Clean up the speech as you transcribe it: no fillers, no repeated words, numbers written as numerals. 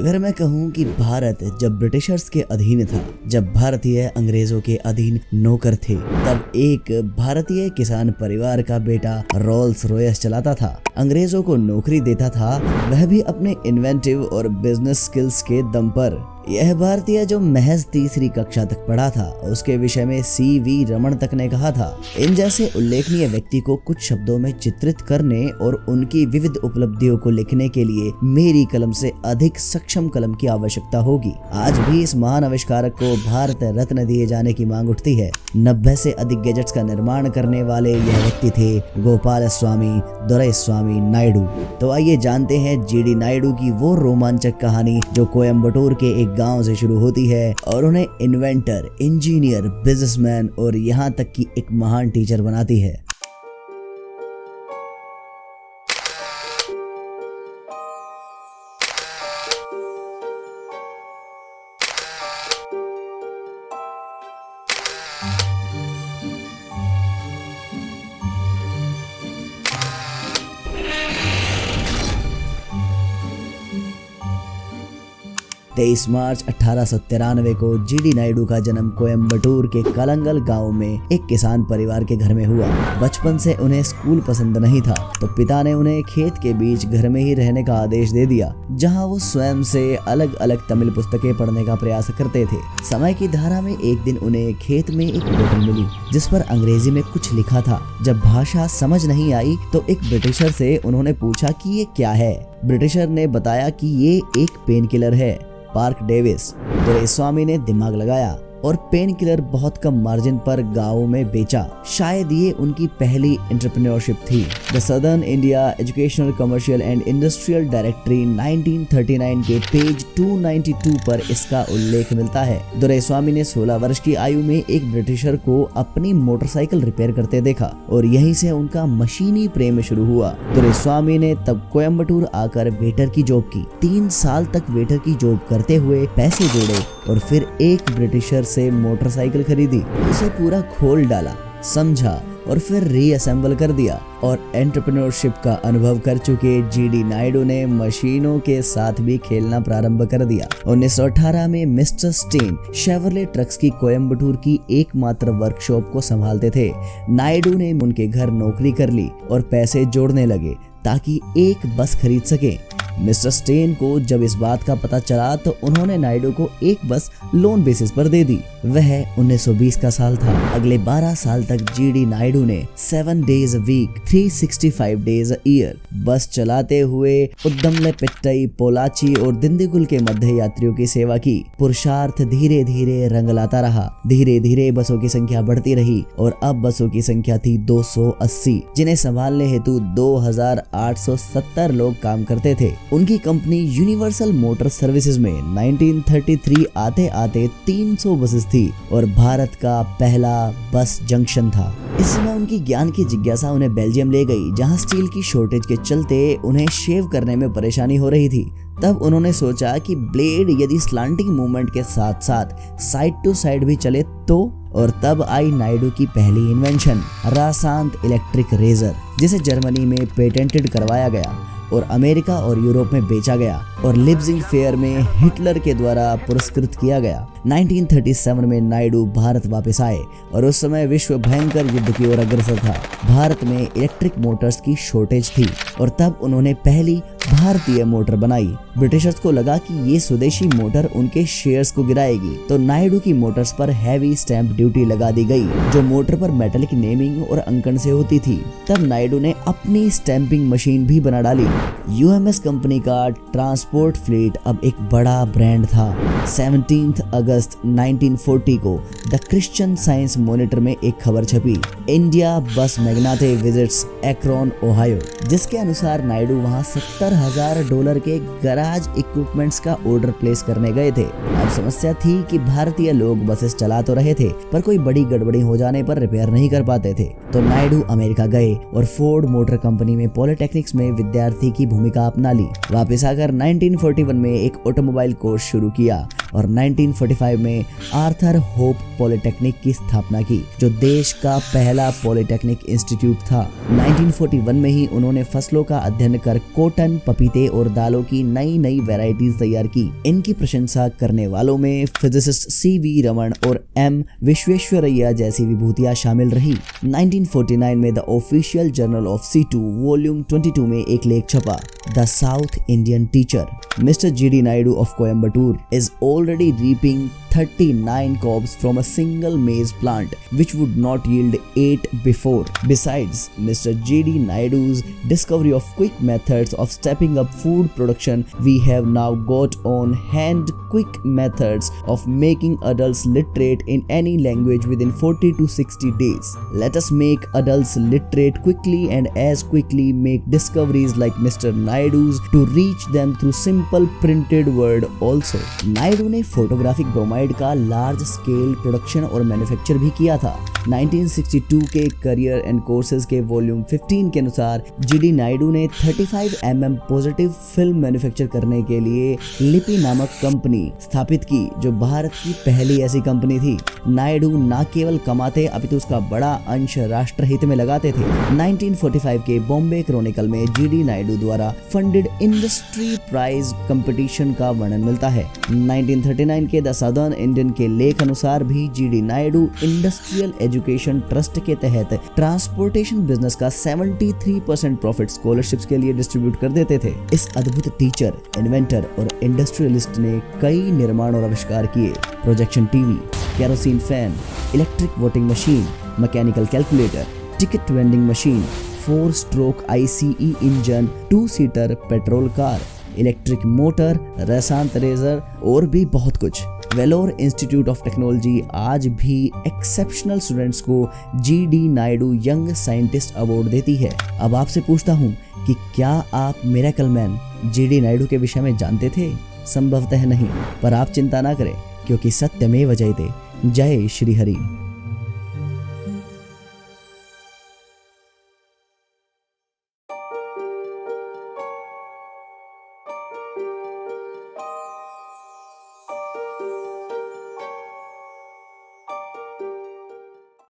अगर मैं कहूँ कि भारत जब ब्रिटिशर्स के अधीन था, जब भारतीय अंग्रेजों के अधीन नौकर थे, तब एक भारतीय किसान परिवार का बेटा रोल्स रॉयस चलाता था, अंग्रेजों को नौकरी देता था, वह भी अपने इन्वेंटिव और बिजनेस स्किल्स के दम पर। यह भारतीय जो महज तीसरी कक्षा तक पढ़ा था, उसके विषय में CV रमन तक ने कहा था, इन जैसे उल्लेखनीय व्यक्ति को कुछ शब्दों में चित्रित करने और उनकी विविध उपलब्धियों को लिखने के लिए मेरी कलम से अधिक सक्षम कलम की आवश्यकता होगी। आज भी इस महान आविष्कारक को भारत रत्न दिए जाने की मांग उठती है। 90 से अधिक गैजेट्स का निर्माण करने वाले यह व्यक्ति थे गोपाल स्वामी दोराईस्वामी नायडू। तो आइए जानते हैं GD नायडू की वो रोमांचक कहानी जो कोयम्बटूर के एक गांव से शुरू होती है और उन्हें इन्वेंटर, इंजीनियर, बिजनेसमैन और यहाँ तक कि एक महान टीचर बनाती है। तेईस मार्च 1893 को GD नायडू का जन्म कोयम्बटूर के कलंगल गांव में एक किसान परिवार के घर में हुआ। बचपन से उन्हें स्कूल पसंद नहीं था, तो पिता ने उन्हें खेत के बीच घर में ही रहने का आदेश दे दिया, जहां वो स्वयं से अलग अलग तमिल पुस्तकें पढ़ने का प्रयास करते थे। समय की धारा में एक दिन उन्हें खेत में एक बोतल मिली जिस पर अंग्रेजी में कुछ लिखा था। जब भाषा समझ नहीं आई तो एक ब्रिटिशर से उन्होंने पूछा कि ये क्या है। ब्रिटिशर ने बताया कि ये एक पेन किलर है, पार्क डेविस। दोराईस्वामी ने दिमाग लगाया और पेन किलर बहुत कम मार्जिन पर गाँव में बेचा। शायद ये उनकी पहली एंटरप्रेन्योरशिप थी। The southern India educational commercial and industrial directory 1939 के पेज 292 पर इसका उल्लेख मिलता है। दोराईस्वामी ने 16 वर्ष की आयु में एक ब्रिटिशर को अपनी मोटरसाइकिल रिपेयर करते देखा और यहीं से उनका मशीनी प्रेम शुरू हुआ। दोराईस्वामी ने तब कोयम्बटूर आकर वेटर की जॉब की। 3 साल तक वेटर की जॉब करते हुए पैसे जोड़े और फिर एक ब्रिटिशर से मोटरसाइकिल खरीदी, उसे पूरा खोल डाला, समझा और फिर रीअसेंबल कर दिया। और एंटरप्रेन्योरशिप का अनुभव कर चुके GD नायडू ने मशीनों के साथ भी खेलना प्रारंभ कर दिया। 1918 में मिस्टर स्टेन शेवरले ट्रक्स की कोयम्बटूर की एकमात्र वर्कशॉप को संभालते थे। नायडू ने उनके घर नौकरी कर ली और पैसे जोड़ने लगे ताकि एक बस खरीद सके। मिस्टर स्टेन को जब इस बात का पता चला तो उन्होंने नायडू को एक बस लोन बेसिस पर दे दी। वह 1920 का साल था। अगले 12 साल तक GD नायडू ने 7 days a week 365 days a year बस चलाते हुए उद्दमलेपेट्टई, पोलाची और दिंडीगुल के मध्य यात्रियों की सेवा की। पुरुषार्थ धीरे धीरे रंग लाता रहा। धीरे धीरे बसों की संख्या बढ़ती रही और अब बसों की संख्या थी 280, जिन्हें संभालने हेतु 2870 लोग काम करते थे। उनकी कंपनी यूनिवर्सल मोटर सर्विसेज में 1933 आते आते 300 बसेस थी और भारत का पहला बस जंक्शन था। इस समय उनकी ज्ञान की जिज्ञासा उन्हें बेल्जियम ले गई, जहां स्टील की शॉर्टेज के चलते उन्हें शेव करने में परेशानी हो रही थी। तब उन्होंने सोचा कि ब्लेड यदि स्लांटिंग मूवमेंट के साथ साथ साइड टू साइड भी चले तो। और तब आई नायडू की पहली इन्वेंशन, रासांत इलेक्ट्रिक रेजर, जिसे जर्मनी में पेटेंटेड करवाया गया और अमेरिका और यूरोप में बेचा गया और लिप्जिग फेयर में हिटलर के द्वारा पुरस्कृत किया गया। 1937 में नायडू भारत वापस आए और उस समय विश्व भयंकर युद्ध की ओर अग्रसर था। भारत में इलेक्ट्रिक मोटर्स की शॉर्टेज थी और तब उन्होंने पहली भारतीय मोटर बनाई। ब्रिटिशर्स को लगा कि ये स्वदेशी मोटर उनके शेयर्स को गिराएगी, तो नायडू की मोटर्स पर हैवी स्टैंप ड्यूटी लगा दी गई, जो मोटर पर मेटालिक नेमिंग और अंकन से होती थी। तब नायडू ने अपनी स्टैंपिंग मशीन भी बना डाली। UMS कंपनी का ट्रांसपोर्ट फ्लीट अब एक बड़ा ब्रांड था। 17 अगस्त 1940 को द क्रिश्चियन साइंस मॉनिटर में एक खबर छपी, इंडिया बस मैग्नाटे विजिट्स एक्रोन ओहायो, जिसके अनुसार नायडू वहां $70,000 के गराज इक्विपमेंट्स का ऑर्डर प्लेस करने गए थे। अब समस्या थी कि भारतीय लोग बसेस चला तो रहे थे, पर कोई बड़ी गड़बड़ी हो जाने पर रिपेयर नहीं कर पाते थे। तो नायडू अमेरिका गए और फोर्ड मोटर कंपनी में पॉलिटेक्निक्स में विद्यार्थी की भूमिका अपना ली। वापस आकर 1941 में एक ऑटोमोबाइल कोर्स शुरू किया। और 1945 में आर्थर होप पॉलिटेक्निक की स्थापना की, जो देश का पहला पॉलिटेक्निक इंस्टीट्यूट था। 1941 में ही उन्होंने फसलों का अध्ययन कर कॉटन, पपीते और दालों की नई नई वैरायटीज तैयार की। इनकी प्रशंसा करने वालों में फिजिसिस्ट CV रमन और M विश्वेश्वरैया जैसी विभूतियां शामिल रही। 1949 में the official journal of C2 volume 22 में एक लेख छपा, the south Indian teacher mister GD Naidu of Coimbatore is already reaping 39 cobs from a single maize plant, which would not yield 8 before. Besides, Mr. GD Naidu's discovery of quick methods of stepping up food production, we have now got on hand quick methods of making adults literate in any language within 40 to 60 days. Let us make adults literate quickly and as quickly make discoveries like Mr. Naidu's to reach them through simple printed word also. Naidu ने photographic bromide का large scale production और manufacture भी किया था। 1962 के career and courses के volume 15 के अनुसार GD नायडू ने 35 mm पॉजिटिव फिल्म मैन्युफैक्चर करने के लिए लिपि नामक कंपनी स्थापित की, जो भारत की पहली ऐसी कंपनी थी। नायडू न केवल कमाते अपितु उसका बड़ा अंश राष्ट्रहित में लगाते थे। 1945 के बॉम्बे क्रॉनिकल में GD नायडू द्वारा फंडेड इंडस्ट्री प्राइज कंपटीशन का वर्णन मिलता है। 1939 के द सदर्न इंडियन के लेख अनुसार भी GD Naidu industrial education trust के तहत ट्रांसपोर्टेशन बिजनेस का 73% प्रॉफिट स्कॉलरशिप्स के लिए डिस्ट्रीब्यूट कर देते थे। इस अद्भुत टीचर, इन्वेंटर और इंडस्ट्रियलिस्ट ने कई निर्माण और आविष्कार किए। Projection TV, kerosene fan, electric voting machine, mechanical calculator, ticket vending machine, 4 stroke ICE engine, 2 seater petrol car, electric motor, रेसांतरेजर और भी बहुत कुछ। वेलोर इंस्टीट्यूट ऑफ टेक्नोलॉजी आज भी एक्सेप्शनल स्टूडेंट्स को GD Naidu young scientist award देती है। अब आपसे पूछता हूँ कि क्या आप मिरेकल मैन GD नायडू के विषय में जानते थे? संभवतः नहीं, पर आप चिंता ना करें, क्योंकि सत्यमेव जयते। जय श्री हरि।